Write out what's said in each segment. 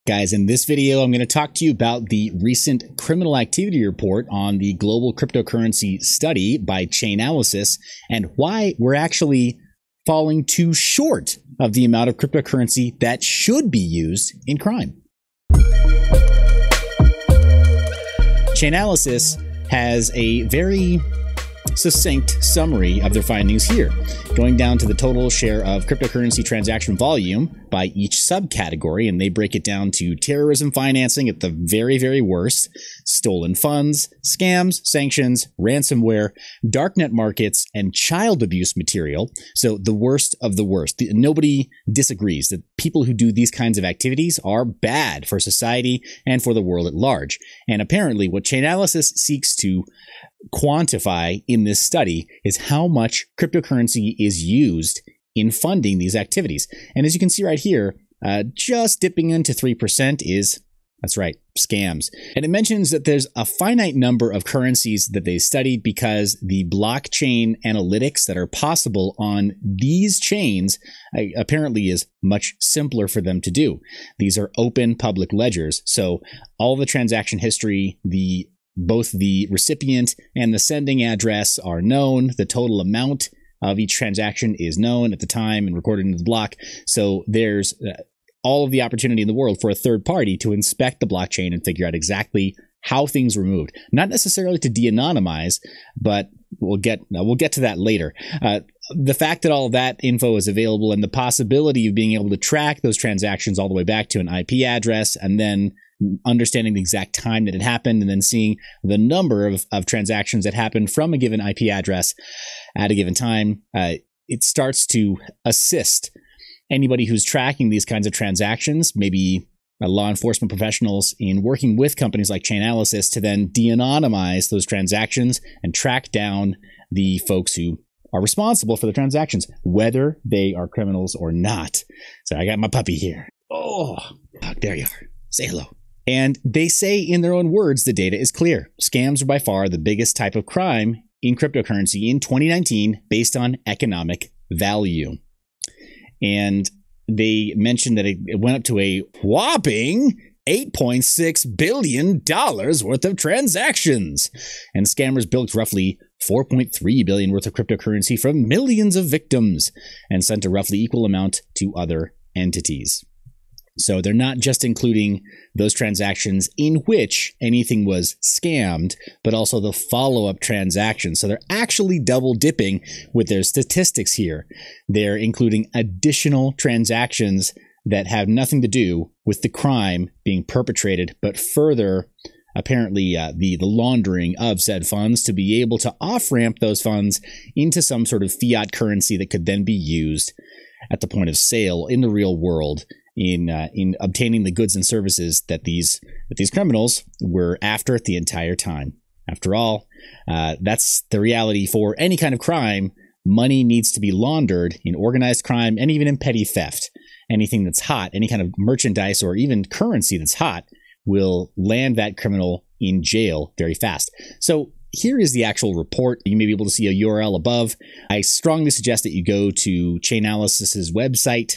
Guys, in this video, I'm going to talk to you about the recent criminal activity report on the global cryptocurrency study by Chainalysis and why we're actually falling too short of the amount of cryptocurrency that should be used in crime. Chainalysis has a very succinct summary of their findings here, going down to the total share of cryptocurrency transaction volume by each subcategory, and they break it down to terrorism financing at the very, very worst, stolen funds, scams, sanctions, ransomware, darknet markets, and child abuse material. So the worst of the worst. Nobody disagrees that people who do these kinds of activities are bad for society and for the world at large. And apparently what Chainalysis seeks to quantify in this study is how much cryptocurrency is used in funding these activities. And as you can see right here, just dipping into 3% is, that's right, scams. And it mentions that there's a finite number of currencies that they studied because the blockchain analytics that are possible on these chains apparently is much simpler for them to do. These are open public ledgers. So all the transaction history, both the recipient and the sending address are known. The total amount of each transaction is known at the time and recorded into the block. So there's all of the opportunity in the world for a third party to inspect the blockchain and figure out exactly how things were moved. Not necessarily to de-anonymize, but we'll get to that later. The fact that all of that info is available and the possibility of being able to track those transactions all the way back to an IP address and then understanding the exact time that it happened and then seeing the number of transactions that happened from a given IP address at a given time, it starts to assist anybody who's tracking these kinds of transactions, maybe law enforcement professionals, in working with companies like Chainalysis to then de-anonymize those transactions and track down the folks who are responsible for the transactions, whether they are criminals or not. So I got my puppy here. Oh, there you are. Say hello. And they say in their own words, the data is clear. Scams are by far the biggest type of crime in cryptocurrency in 2019 based on economic value. And they mentioned that it went up to a whopping $8.6 billion worth of transactions. And scammers bilked roughly $4.3 billion worth of cryptocurrency from millions of victims and sent a roughly equal amount to other entities. So they're not just including those transactions in which anything was scammed, but also the follow-up transactions. So they're actually double dipping with their statistics here. They're including additional transactions that have nothing to do with the crime being perpetrated, but further, apparently, the laundering of said funds to be able to off-ramp those funds into some sort of fiat currency that could then be used at the point of sale in the real world in obtaining the goods and services that these criminals were after the entire time. After all, that's the reality for any kind of crime. Money needs to be laundered in organized crime and even in petty theft. Anything that's hot, any kind of merchandise or even currency that's hot will land that criminal in jail very fast. So here is the actual report. You may be able to see a URL above. I strongly suggest that you go to Chainalysis's website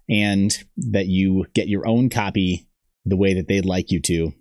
and that you get your own copy the way that they'd like you to.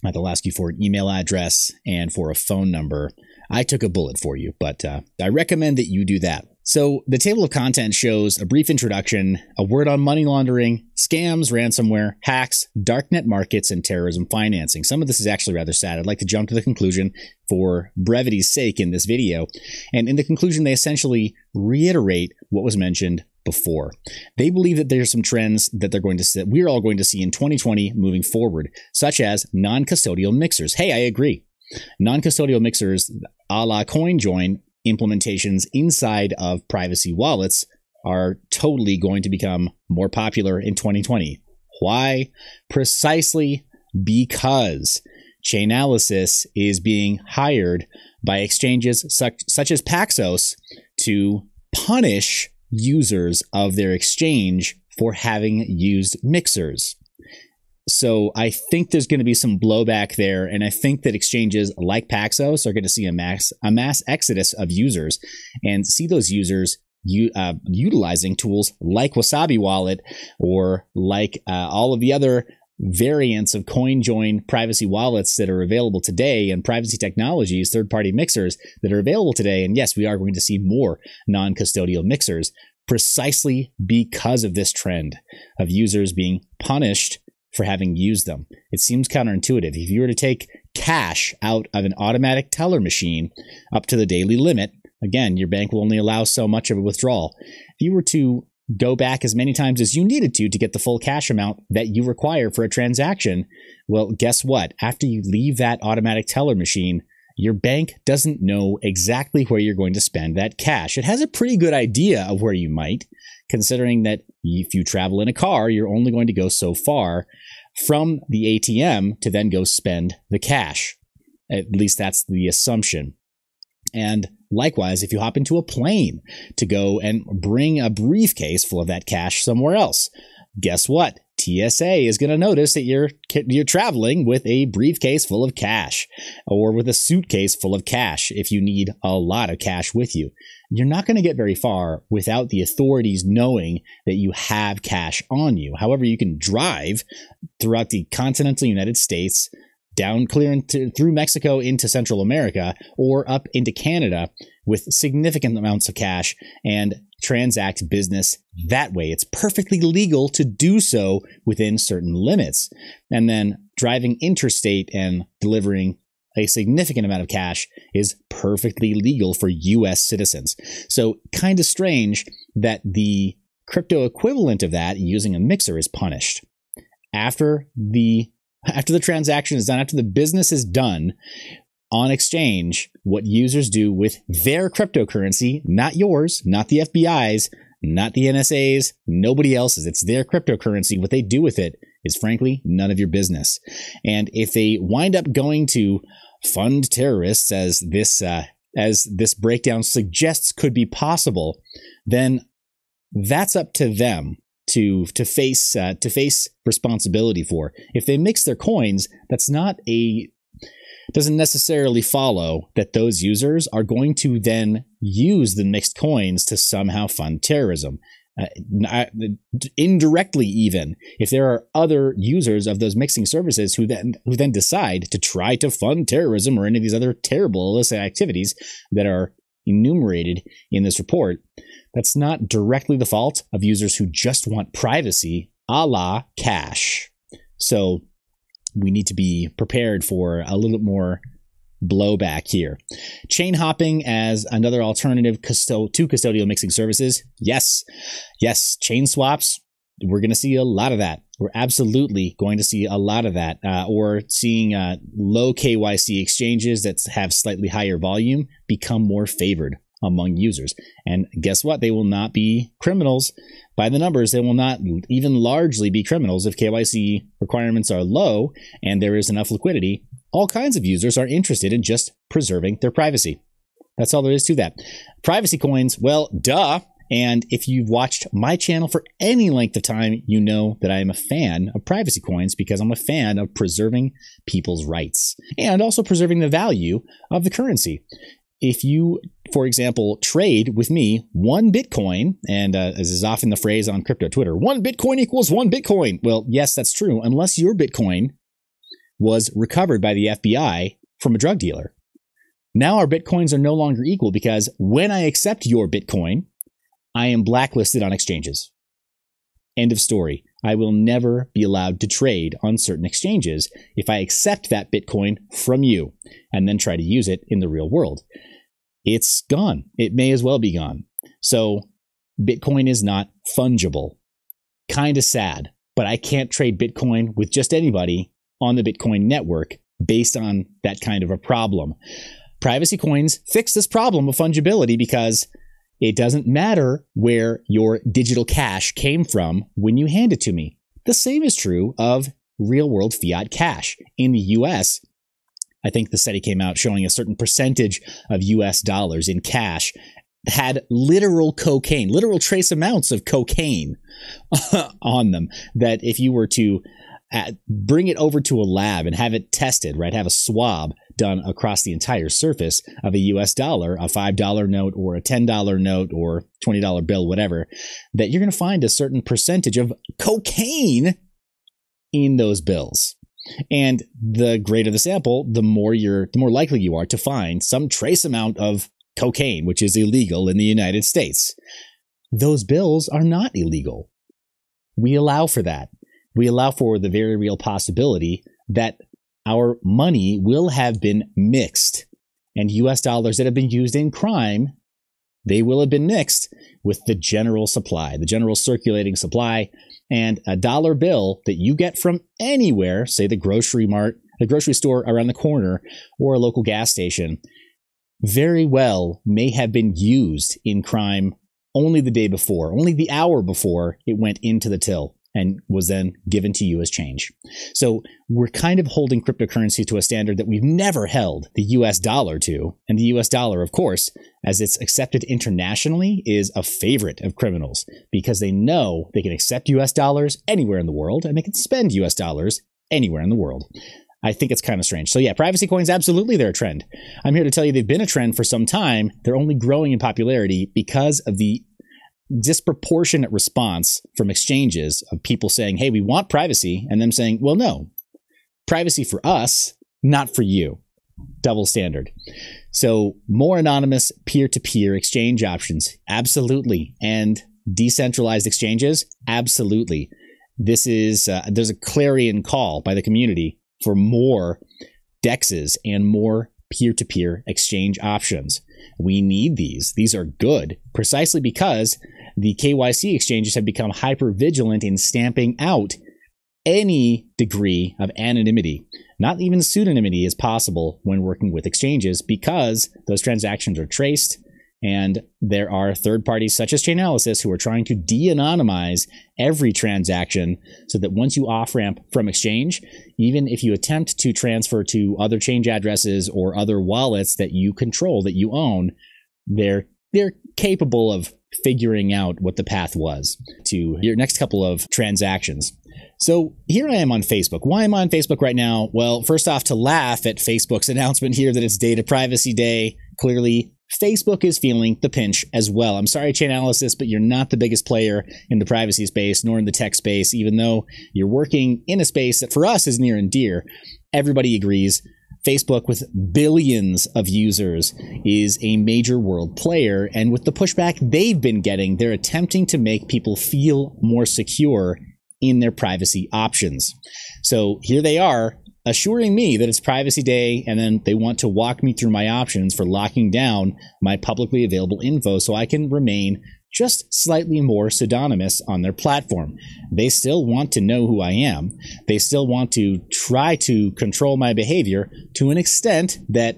They'll ask you for an email address and for a phone number. I took a bullet for you, but I recommend that you do that. So the table of contents shows a brief introduction, a word on money laundering, scams, ransomware, hacks, darknet markets, and terrorism financing. Some of this is actually rather sad. I'd like to jump to the conclusion for brevity's sake in this video. And in the conclusion, they essentially reiterate what was mentioned before. They believe that there's some trends that we're all going to see in 2020 moving forward, such as non-custodial mixers. Hey, I agree. Non-custodial mixers, a la CoinJoin, implementations inside of privacy wallets are totally going to become more popular in 2020. Why? Precisely because Chainalysis is being hired by exchanges such as Paxos to punish users of their exchange for having used mixers. So I think there's going to be some blowback there, and I think that exchanges like Paxos are going to see a mass exodus of users and see those users utilizing tools like Wasabi Wallet or like all of the other variants of CoinJoin privacy wallets that are available today and privacy technologies, third-party mixers that are available today. And yes, we are going to see more non-custodial mixers precisely because of this trend of users being punished for having used them. It seems counterintuitive. If you were to take cash out of an automatic teller machine up to the daily limit, again, your bank will only allow so much of a withdrawal. If you were to go back as many times as you needed to get the full cash amount that you require for a transaction, well, guess what? After you leave that automatic teller machine, your bank doesn't know exactly where you're going to spend that cash. It has a pretty good idea of where you might, considering that if you travel in a car, you're only going to go so far from the ATM to then go spend the cash. At least that's the assumption. And likewise, if you hop into a plane to go and bring a briefcase full of that cash somewhere else, guess what? TSA is going to notice that you're traveling with a briefcase full of cash or with a suitcase full of cash if you need a lot of cash with you. You're not going to get very far without the authorities knowing that you have cash on you. However, you can drive throughout the continental United States, down clear through Mexico into Central America, or up into Canada with significant amounts of cash and transact business that way. It's perfectly legal to do so within certain limits. And then driving interstate and delivering a significant amount of cash is perfectly legal for U.S. citizens. So kind of strange that the crypto equivalent of that, using a mixer, is punished. After the transaction is done, after the business is done on exchange, what users do with their cryptocurrency, not yours, not the FBI's, not the NSA's, nobody else's, it's their cryptocurrency. What they do with it is frankly none of your business. And if they wind up going to fund terrorists, as this breakdown suggests could be possible, then that's up to them to face responsibility for. If they mix their coins, doesn't necessarily follow that those users are going to then use the mixed coins to somehow fund terrorism. Indirectly, even if there are other users of those mixing services who then decide to try to fund terrorism or any of these other terrible illicit activities that are enumerated in this report, that's not directly the fault of users who just want privacy, a la cash. So we need to be prepared for a little bit more blowback here. Chain hopping as another alternative to custodial mixing services. Yes, chain swaps. We're going to see a lot of that. We're absolutely going to see a lot of that. Or seeing low KYC exchanges that have slightly higher volume become more favored among users. And guess what? They will not be criminals by the numbers. They will not even largely be criminals if KYC requirements are low and there is enough liquidity. All kinds of users are interested in just preserving their privacy. That's all there is to that. Privacy coins, well, duh. And if you've watched my channel for any length of time, you know that I am a fan of privacy coins because I'm a fan of preserving people's rights and also preserving the value of the currency. If you, for example, trade with me 1 Bitcoin, and as is often the phrase on crypto Twitter, 1 Bitcoin equals 1 Bitcoin. Well, yes, that's true, unless your Bitcoin was recovered by the FBI from a drug dealer. Now our Bitcoins are no longer equal because when I accept your Bitcoin, I am blacklisted on exchanges. End of story. I will never be allowed to trade on certain exchanges if I accept that Bitcoin from you and then try to use it in the real world. It's gone. It may as well be gone. So Bitcoin is not fungible. Kind of sad, but I can't trade Bitcoin with just anybody on the Bitcoin network based on that kind of a problem. Privacy coins fix this problem of fungibility because it doesn't matter where your digital cash came from when you hand it to me. The same is true of real-world fiat cash. In the U.S., I think the study came out showing a certain percentage of U.S. dollars in cash had literal cocaine, literal trace amounts of cocaine on them, that if you were to bring it over to a lab and have it tested, right, have a swab done across the entire surface of a US dollar, a $5 note or a $10 note or $20 bill, whatever, that you're going to find a certain percentage of cocaine in those bills. And the greater the sample, the more likely you are to find some trace amount of cocaine, which is illegal in the United States. Those bills are not illegal. We allow for that. We allow for the very real possibility that our money will have been mixed, and US dollars that have been used in crime, they will have been mixed with the general supply, the general circulating supply. And a dollar bill that you get from anywhere, say the grocery store around the corner, or a local gas station, very well may have been used in crime only the day before, only the hour before it went into the till and was then given to you as change. So we're kind of holding cryptocurrency to a standard that we've never held the US dollar to. And the US dollar, of course, as it's accepted internationally, is a favorite of criminals because they know they can accept US dollars anywhere in the world and they can spend US dollars anywhere in the world. I think it's kind of strange. So yeah, privacy coins, absolutely, they're a trend. I'm here to tell you they've been a trend for some time. They're only growing in popularity because of the disproportionate response from exchanges of people saying, hey, we want privacy, and them saying, well, no, privacy for us, not for you. Double standard. So more anonymous peer-to-peer exchange options, absolutely. And decentralized exchanges, absolutely. This is, there's a clarion call by the community for more DEXs and more peer-to-peer exchange options. We need these. These are good precisely because the KYC exchanges have become hyper vigilant in stamping out any degree of anonymity. Not even pseudonymity is possible when working with exchanges because those transactions are traced, and there are third parties such as Chainalysis who are trying to de-anonymize every transaction so that once you off-ramp from exchange, even if you attempt to transfer to other change addresses or other wallets that you control, that you own, they're capable of figuring out what the path was to your next couple of transactions. So here I am on Facebook. Why am I on Facebook right now? Well, first off, to laugh at Facebook's announcement here that it's Data Privacy Day. Clearly, Facebook is feeling the pinch as well. I'm sorry, Chainalysis, but you're not the biggest player in the privacy space, nor in the tech space, even though you're working in a space that for us is near and dear. Everybody agrees Facebook, with billions of users, is a major world player. And with the pushback they've been getting, they're attempting to make people feel more secure in their privacy options. So here they are, assuring me that it's Privacy Day, and then they want to walk me through my options for locking down my publicly available info so I can remain just slightly more pseudonymous on their platform. They still want to know who I am. They still want to try to control my behavior to an extent that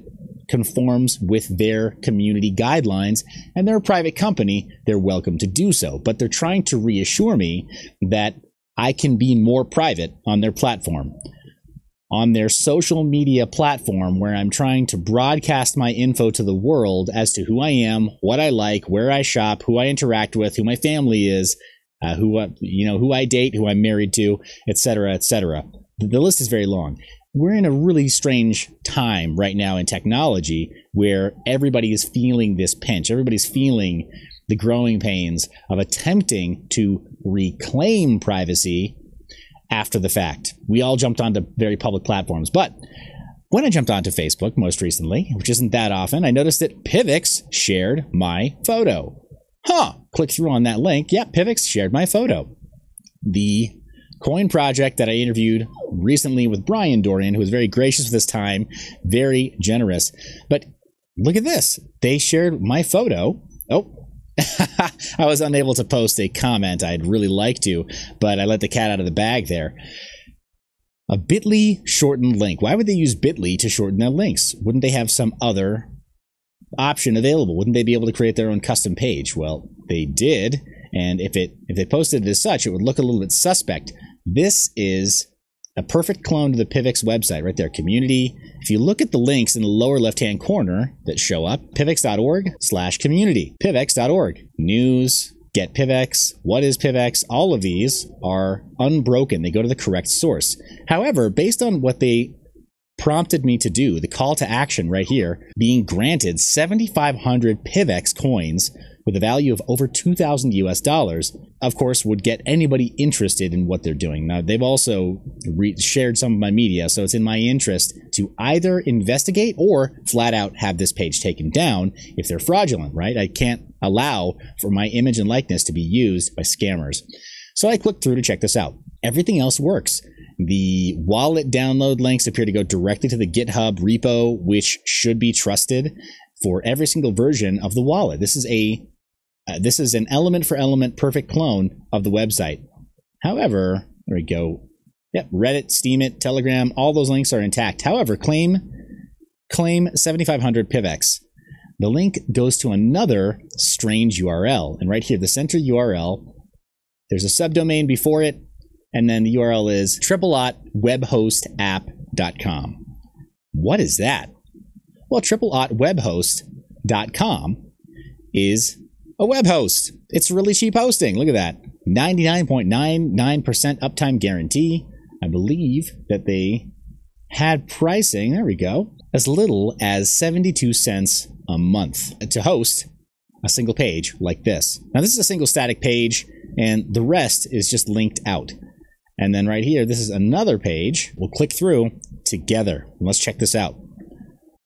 conforms with their community guidelines, and they're a private company. They're welcome to do so, but they're trying to reassure me that I can be more private on their platform. On their social media platform, where I'm trying to broadcast my info to the world as to who I am, what I like, where I shop, who I interact with, who my family is, who I date, who I'm married to, etc., etc. The list is very long. We're in a really strange time right now in technology where everybody is feeling this pinch. Everybody's feeling the growing pains of attempting to reclaim privacy after the fact. We all jumped onto very public platforms. But when I jumped onto Facebook most recently, which isn't that often, I noticed that Pivx shared my photo. Click through on that link. Yeah, Pivx shared my photo. The coin project that I interviewed recently with Brian Dorian, who was very gracious with his time, very generous. But look at this. They shared my photo. Oh, I was unable to post a comment I'd really like to, but I let the cat out of the bag there. A Bitly shortened link. Why would they use Bitly to shorten their links? Wouldn't they have some other option available? Wouldn't they be able to create their own custom page? Well, they did, and if they posted it as such, it would look a little bit suspect. This is a perfect clone to the Pivx website right there, community. If you look at the links in the lower left-hand corner that show up, pivx.org/community, pivx.org, news, get Pivx, what is Pivx, all of these are unbroken. They go to the correct source. However, based on what they prompted me to do, the call to action right here, being granted 7,500 Pivx coins with a value of over 2,000 US dollars, of course, would get anybody interested in what they're doing. Now, they've also shared some of my media, so it's in my interest to either investigate or flat out have this page taken down if they're fraudulent, right? I can't allow for my image and likeness to be used by scammers. So I clicked through to check this out. Everything else works. The wallet download links appear to go directly to the GitHub repo, which should be trusted for every single version of the wallet. This is an element for element perfect clone of the website. However, there we go. Yep, Reddit, Steemit, Telegram, all those links are intact. However, claim 7500 PivX. The link goes to another strange URL. And right here, the center URL, there's a subdomain before it, and then the URL is triple-aught-webhostapp.com. What is that? Well, triple-aught-webhost.com is a web host. It's really cheap hosting. Look at that. 99.99% uptime guarantee. I believe that they had pricing, there we go, as little as 72 cents a month to host a single page like this. Now, this is a single static page, and the rest is just linked out. And then right here, this is another page. We'll click through together. Let's check this out.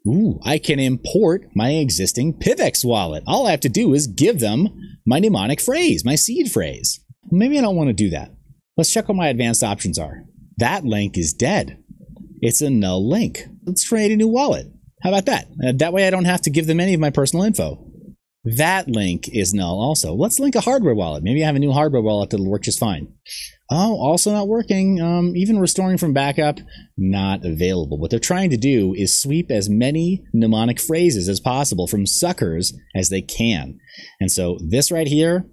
Ooh, I can import my existing PivX wallet. All I have to do is give them my mnemonic phrase, my seed phrase. Maybe I don't want to do that. Let's check what my advanced options are. That link is dead. It's a null link. Let's create a new wallet. How about that? That way I don't have to give them any of my personal info. That link is null also. Let's link a hardware wallet. Maybe I have a new hardware wallet that'll work just fine. Oh, also not working. Even restoring from backup, not available. What they're trying to do is sweep as many mnemonic phrases as possible from suckers as they can. And so this right here,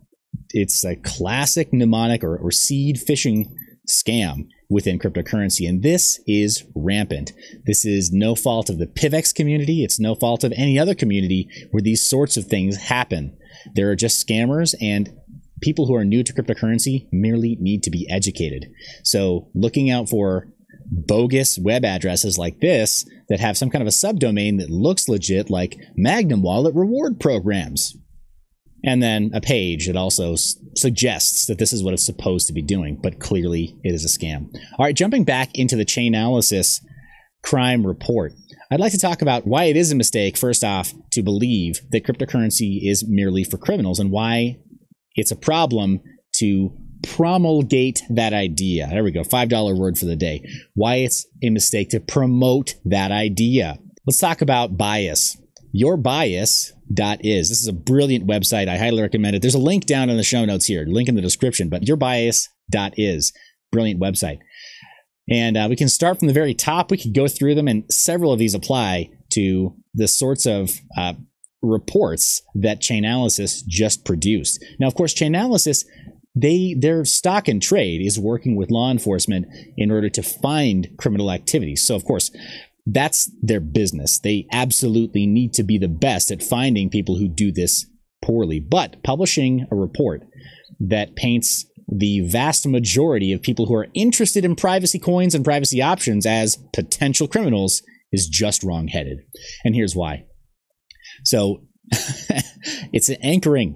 it's a classic mnemonic or seed phishing scam within cryptocurrency, and this is rampant. This is no fault of the PivX community. It's no fault of any other community where these sorts of things happen. There are just scammers, and people who are new to cryptocurrency merely need to be educated. So looking out for bogus web addresses like this that have some kind of a subdomain that looks legit, like Magnum Wallet reward programs. And then a page that also suggests that this is what it's supposed to be doing, but clearly it is a scam. All right, jumping back into the Chainalysis crime report, I'd like to talk about why it is a mistake, first off, to believe that cryptocurrency is merely for criminals, and why it's a problem to promulgate that idea. There we go, $5 word for the day. Why it's a mistake to promote that idea. Let's talk about bias. Yourbias.is. This is a brilliant website. I highly recommend it. There's a link down in the show notes here, link in the description, but yourbias.is, brilliant website. And we can start from the very top. We could go through them, and several of these apply to the sorts of reports that Chainalysis just produced. Now, of course, Chainalysis, their stock and trade is working with law enforcement in order to find criminal activity. So, of course, that's their business. They absolutely need to be the best at finding people who do this poorly. But publishing a report that paints the vast majority of people who are interested in privacy coins and privacy options as potential criminals is just wrong-headed. And here's why. So it's an anchoring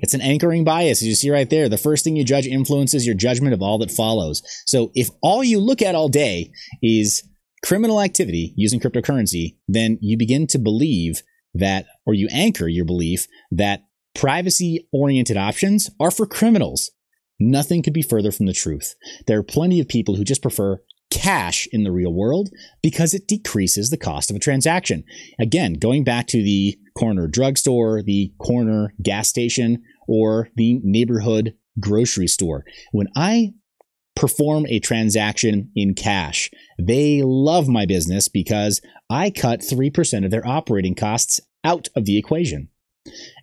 bias. As you see right there, the first thing you judge influences your judgment of all that follows. So if all you look at all day is criminal activity using cryptocurrency, then you begin to believe that, or you anchor your belief that privacy-oriented options are for criminals. Nothing could be further from the truth. There are plenty of people who just prefer cash in the real world because it decreases the cost of a transaction. Again, going back to the corner drugstore, the corner gas station, or the neighborhood grocery store. When I perform a transaction in cash, they love my business because I cut 3% of their operating costs out of the equation.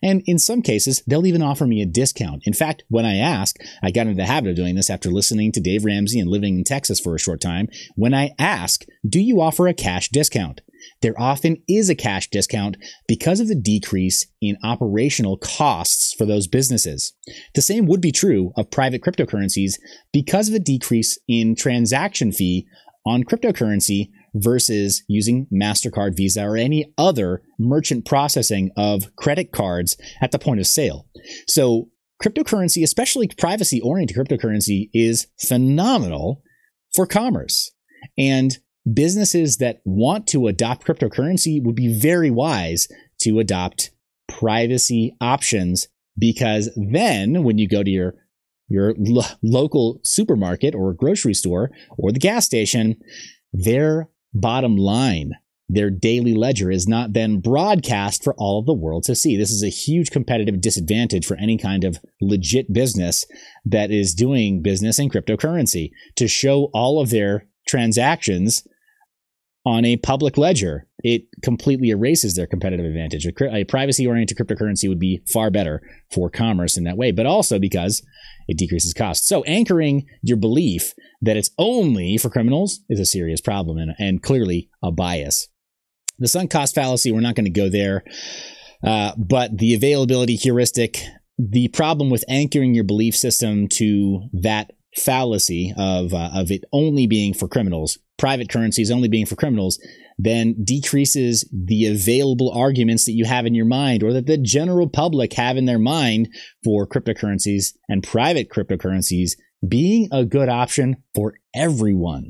And in some cases, they'll even offer me a discount. In fact, when I ask, I got into the habit of doing this after listening to Dave Ramsey and living in Texas for a short time. When I ask, do you offer a cash discount? There often is a cash discount because of the decrease in operational costs for those businesses. The same would be true of private cryptocurrencies because of the decrease in transaction fee on cryptocurrency versus using MasterCard, Visa, or any other merchant processing of credit cards at the point of sale. So cryptocurrency, especially privacy-oriented cryptocurrency, is phenomenal for commerce. And businesses that want to adopt cryptocurrency would be very wise to adopt privacy options, because then when you go to your local supermarket or grocery store or the gas station, their bottom line, their daily ledger, is not then broadcast for all of the world to see. This is a huge competitive disadvantage for any kind of legit business that is doing business in cryptocurrency, to show all of their transactions on a public ledger. It completely erases their competitive advantage. A privacy-oriented cryptocurrency would be far better for commerce in that way, but also because it decreases costs. So anchoring your belief that it's only for criminals is a serious problem and clearly a bias. The sunk cost fallacy, we're not going to go there, but the availability heuristic, the problem with anchoring your belief system to that fallacy of it only being for criminals, private currencies only being for criminals, then decreases the available arguments that you have in your mind, or that the general public have in their mind, for cryptocurrencies and private cryptocurrencies being a good option for everyone.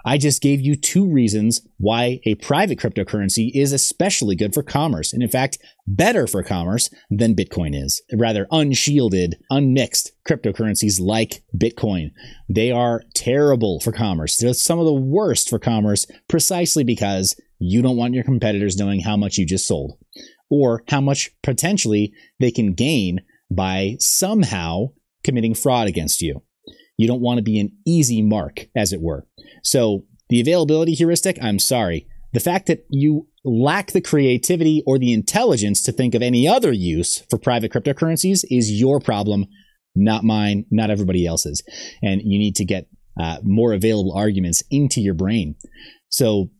I just gave you 2 reasons why a private cryptocurrency is especially good for commerce, and in fact, better for commerce than Bitcoin is. Rather, unshielded, unmixed cryptocurrencies like Bitcoin, they are terrible for commerce. They're some of the worst for commerce, precisely because you don't want your competitors knowing how much you just sold, or how much potentially they can gain by somehow committing fraud against you. You don't want to be an easy mark, as it were. So the availability heuristic, I'm sorry. The fact that you lack the creativity or the intelligence to think of any other use for private cryptocurrencies is your problem, not mine, not everybody else's. And you need to get more available arguments into your brain. So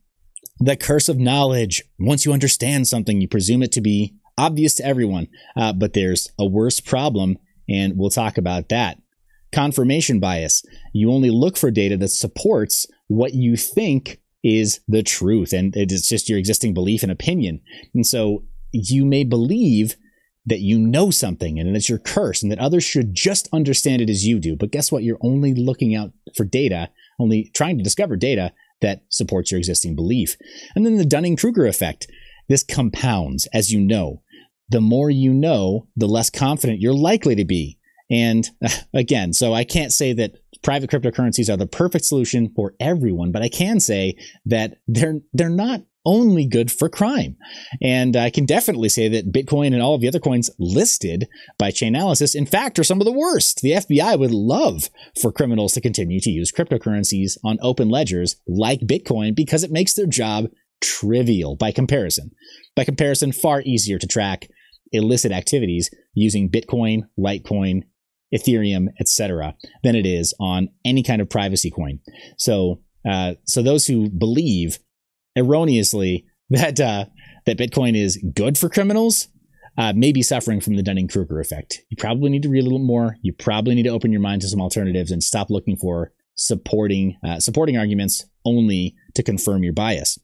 the curse of knowledge, once you understand something, you presume it to be obvious to everyone. But there's a worse problem, and we'll talk about that. Confirmation bias. You only look for data that supports what you think is the truth, and it's just your existing belief and opinion. And so you may believe that you know something and it's your curse and that others should just understand it as you do. But guess what? You're only looking out for data, only trying to discover data that supports your existing belief. And then the Dunning-Kruger effect. This compounds, as you know. The more you know, the less confident you're likely to be. And again, so I can't say that private cryptocurrencies are the perfect solution for everyone, but I can say that they're not only good for crime. And I can definitely say that Bitcoin and all of the other coins listed by Chainalysis, in fact, are some of the worst. The FBI would love for criminals to continue to use cryptocurrencies on open ledgers like Bitcoin, because it makes their job trivial by comparison. By comparison, far easier to track illicit activities using Bitcoin, Litecoin, Ethereum, etc., than it is on any kind of privacy coin. So those who believe erroneously that Bitcoin is good for criminals may be suffering from the Dunning-Kruger effect. You probably need to read a little more. You probably need to open your mind to some alternatives and stop looking for supporting arguments only to confirm your bias.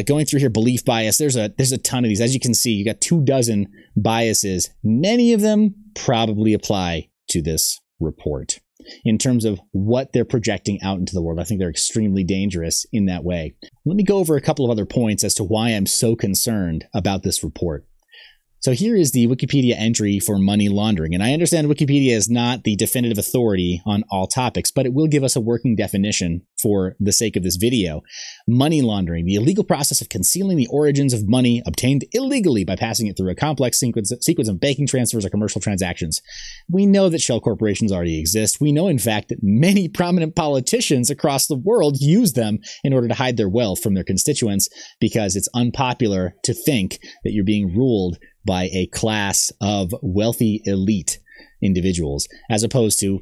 Going through here, belief bias. There's a ton of these. As you can see, you got 24 biases. Many of them probably apply to this report in terms of what they're projecting out into the world. I think they're extremely dangerous in that way. Let me go over a couple of other points as to why I'm so concerned about this report. So here is the Wikipedia entry for money laundering. And I understand Wikipedia is not the definitive authority on all topics, but it will give us a working definition for the sake of this video. Money laundering, the illegal process of concealing the origins of money obtained illegally by passing it through a complex sequence of banking transfers or commercial transactions. We know that shell corporations already exist. We know, in fact, that many prominent politicians across the world use them in order to hide their wealth from their constituents, because it's unpopular to think that you're being ruled by a class of wealthy elite individuals, as opposed to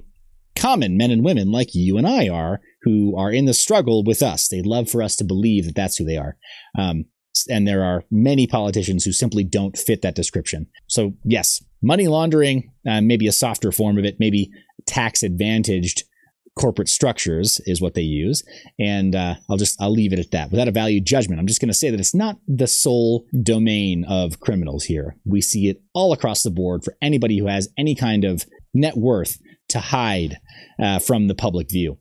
common men and women like you and I are, who are in the struggle with us. They'd love for us to believe that that's who they are. And there are many politicians who simply don't fit that description. So yes, money laundering, maybe a softer form of it, maybe tax-advantaged corporate structures is what they use. And I'll leave it at that. Without a value judgment, I'm just going to say that it's not the sole domain of criminals here. We see it all across the board for anybody who has any kind of net worth to hide from the public view.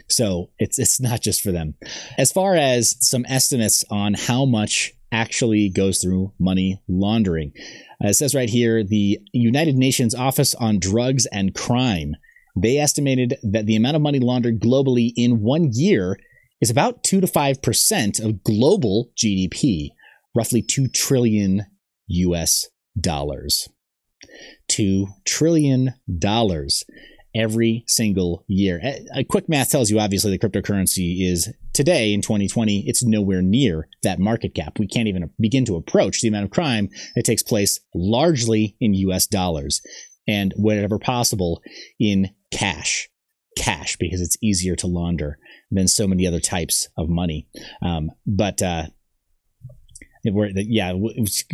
So it's not just for them. As far as some estimates on how much actually goes through money laundering, it says right here, the United Nations Office on Drugs and Crime, they estimated that the amount of money laundered globally in 1 year is about 2 to 5% of global GDP, roughly $2 trillion US. $2 trillion every single year. A quick math tells you, obviously, the cryptocurrency is today in 2020, it's nowhere near that market cap. We can't even begin to approach the amount of crime that takes place largely in US dollars and whenever possible in cash, because it's easier to launder than so many other types of money.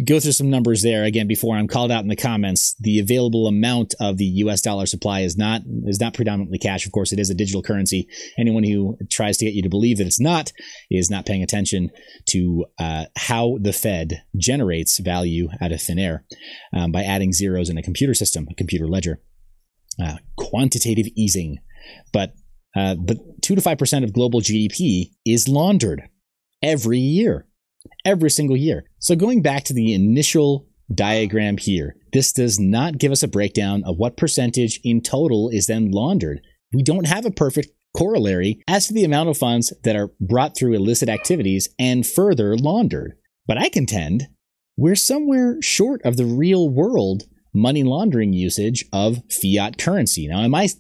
Go through some numbers there again before I'm called out in the comments. The available amount of the US dollar supply is not predominantly cash. Of course, it is a digital currency. Anyone who tries to get you to believe that it's not is not paying attention to how the Fed generates value out of thin air by adding zeros in a computer system, a computer ledger. Quantitative easing. But 2 to 5% of global GDP is laundered every year. Every single year. So going back to the initial diagram here, this does not give us a breakdown of what percentage in total is then laundered. We don't have a perfect corollary as to the amount of funds that are brought through illicit activities and further laundered. But I contend we're somewhere short of the real world money laundering usage of fiat currency. Now, am I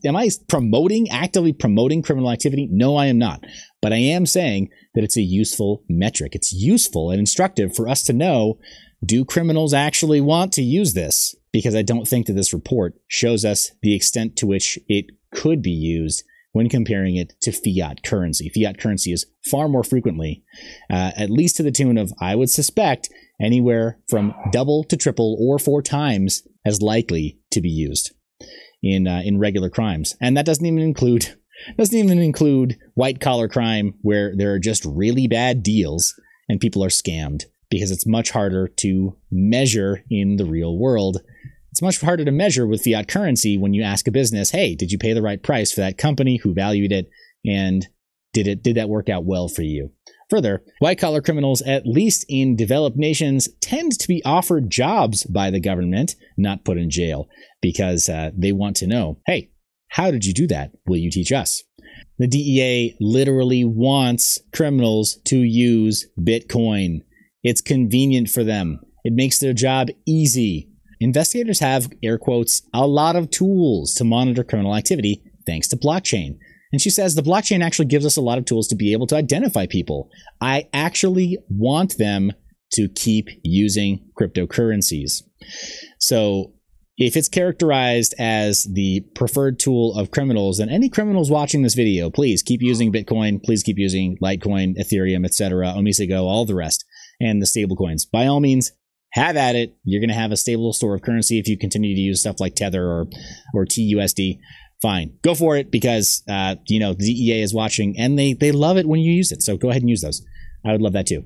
actively promoting criminal activity? No, I am not. But I am saying that it's a useful metric. It's useful and instructive for us to know, do criminals actually want to use this? Because I don't think that this report shows us the extent to which it could be used when comparing it to fiat currency. Fiat currency is far more frequently, at least to the tune of, I would suspect, anywhere from double to triple or 4 times as likely to be used in regular crimes. And that doesn't even include white collar crime where there are just really bad deals and people are scammed, because it's much harder to measure in the real world. It's much harder to measure with fiat currency when you ask a business, hey, did you pay the right price for that company? Who valued it? And did that work out well for you? Further, white-collar criminals, at least in developed nations, tend to be offered jobs by the government, not put in jail, because they want to know, hey, how did you do that? Will you teach us? The DEA literally wants criminals to use Bitcoin. It's convenient for them. It makes their job easy. Investigators have, air quotes, a lot of tools to monitor criminal activity thanks to blockchain. And she says the blockchain actually gives us a lot of tools to be able to identify people. I actually want them to keep using cryptocurrencies. So if it's characterized as the preferred tool of criminals, then any criminals watching this video, please keep using Bitcoin. Please keep using Litecoin, Ethereum, etc., Omisego, all the rest, and the stable coins. By all means, have at it. You're going to have a stable store of currency if you continue to use stuff like Tether or TUSD. Fine, go for it, because the DEA is watching and they love it when you use it. So go ahead and use those. I would love that too.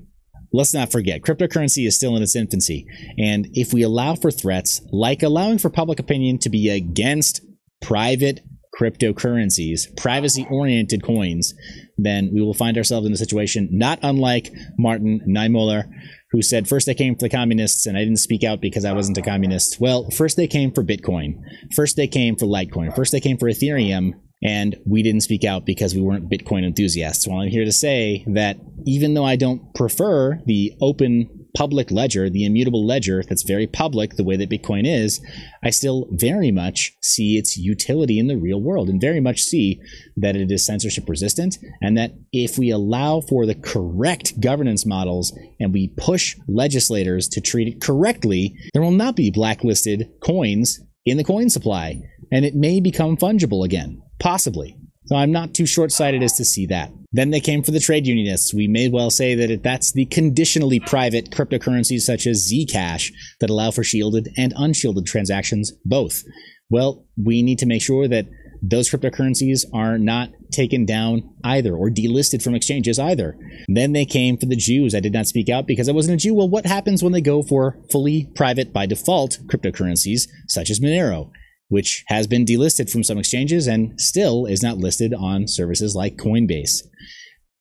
Let's not forget, cryptocurrency is still in its infancy. And if we allow for threats, like allowing for public opinion to be against private cryptocurrencies, privacy-oriented coins, then we will find ourselves in a situation not unlike Martin Niemöller, who said, first they came for the communists and I didn't speak out because I wasn't a communist. Well, first they came for Bitcoin. First they came for Litecoin. First they came for Ethereum, and we didn't speak out because we weren't Bitcoin enthusiasts. Well, I'm here to say that even though I don't prefer the open public ledger, the immutable ledger that's very public, the way that Bitcoin is, I still very much see its utility in the real world and very much see that it is censorship resistant, and that if we allow for the correct governance models and we push legislators to treat it correctly, there will not be blacklisted coins in the coin supply, and it may become fungible again, possibly. So I'm not too short-sighted as to see that. Then they came for the trade unionists. We may well say that that's the conditionally private cryptocurrencies such as Zcash that allow for shielded and unshielded transactions both. Well, we need to make sure that those cryptocurrencies are not taken down either or delisted from exchanges either. Then they came for the Jews. I did not speak out because I wasn't a Jew. Well, what happens when they go for fully private by default cryptocurrencies such as Monero, which has been delisted from some exchanges and still is not listed on services like Coinbase?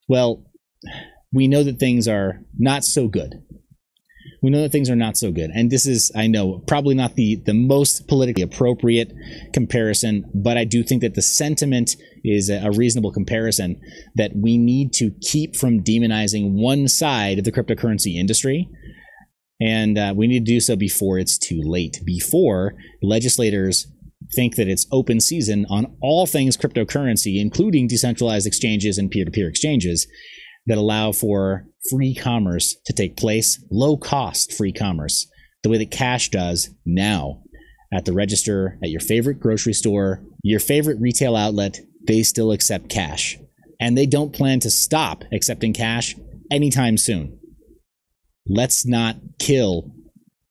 Well, we know that things are not so good. We know that things are not so good. And this is, I know, probably not the most politically appropriate comparison, but I do think that the sentiment is a reasonable comparison, that we need to keep from demonizing one side of the cryptocurrency industry. And we need to do so before it's too late, before legislators think that it's open season on all things cryptocurrency, including decentralized exchanges and peer-to-peer exchanges that allow for free commerce to take place, low-cost free commerce, the way that cash does now. At the register, at your favorite grocery store, your favorite retail outlet, they still accept cash. And they don't plan to stop accepting cash anytime soon. Let's not kill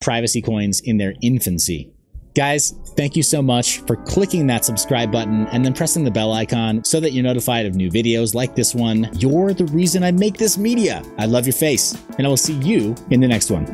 privacy coins in their infancy. Guys, thank you so much for clicking that subscribe button and then pressing the bell icon so that you're notified of new videos like this one. You're the reason I make this media. I love your face, and I will see you in the next one.